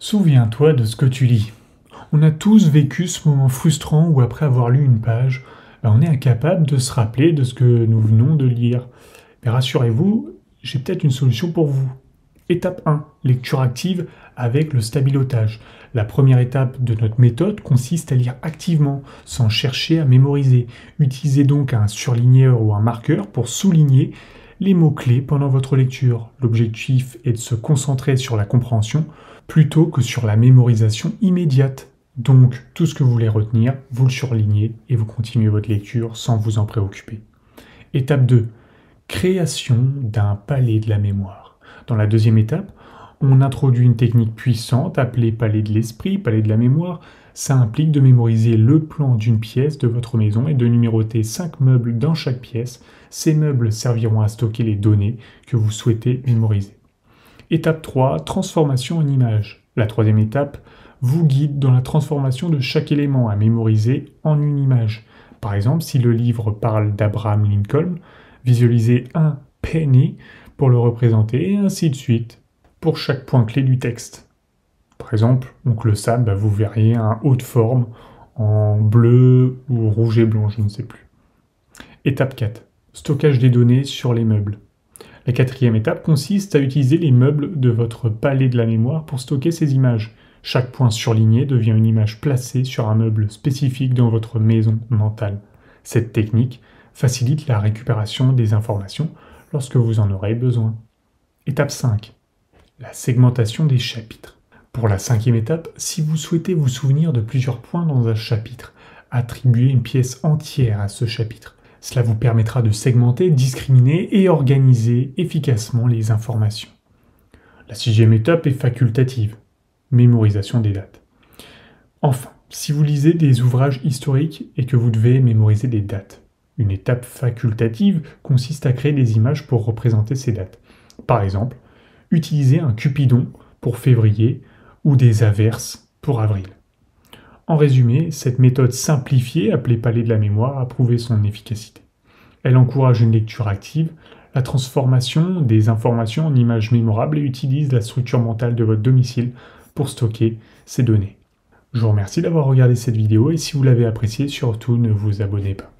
Souviens-toi de ce que tu lis. On a tous vécu ce moment frustrant où après avoir lu une page, on est incapable de se rappeler de ce que nous venons de lire. Mais rassurez-vous, j'ai peut-être une solution pour vous. Étape 1, lecture active avec le stabilotage. La première étape de notre méthode consiste à lire activement, sans chercher à mémoriser. Utilisez donc un surligneur ou un marqueur pour souligner les mots-clés pendant votre lecture. L'objectif est de se concentrer sur la compréhension plutôt que sur la mémorisation immédiate. Donc, tout ce que vous voulez retenir, vous le surlignez et vous continuez votre lecture sans vous en préoccuper. Étape 2. Création d'un palais de la mémoire. Dans la deuxième étape, on introduit une technique puissante appelée palais de l'esprit, palais de la mémoire. Ça implique de mémoriser le plan d'une pièce de votre maison et de numéroter 5 meubles dans chaque pièce. Ces meubles serviront à stocker les données que vous souhaitez mémoriser. Étape 3, transformation en image. La troisième étape vous guide dans la transformation de chaque élément à mémoriser en une image. Par exemple, si le livre parle d'Abraham Lincoln, visualisez un penny pour le représenter et ainsi de suite pour chaque point clé du texte. Par exemple, Oncle Sam, vous verriez un haut de forme en bleu ou rouge et blanc, je ne sais plus. Étape 4, stockage des données sur les meubles. La quatrième étape consiste à utiliser les meubles de votre palais de la mémoire pour stocker ces images. Chaque point surligné devient une image placée sur un meuble spécifique dans votre maison mentale. Cette technique facilite la récupération des informations lorsque vous en aurez besoin. Étape 5. La segmentation des chapitres. Pour la cinquième étape, si vous souhaitez vous souvenir de plusieurs points dans un chapitre, attribuez une pièce entière à ce chapitre. Cela vous permettra de segmenter, discriminer et organiser efficacement les informations. La sixième étape est facultative, mémorisation des dates. Enfin, si vous lisez des ouvrages historiques et que vous devez mémoriser des dates, une étape facultative consiste à créer des images pour représenter ces dates. Par exemple, utilisez un cupidon pour février ou des averses pour avril. En résumé, cette méthode simplifiée, appelée palais de la mémoire, a prouvé son efficacité. Elle encourage une lecture active, la transformation des informations en images mémorables et utilise la structure mentale de votre domicile pour stocker ces données. Je vous remercie d'avoir regardé cette vidéo et si vous l'avez appréciée, surtout ne vous abonnez pas.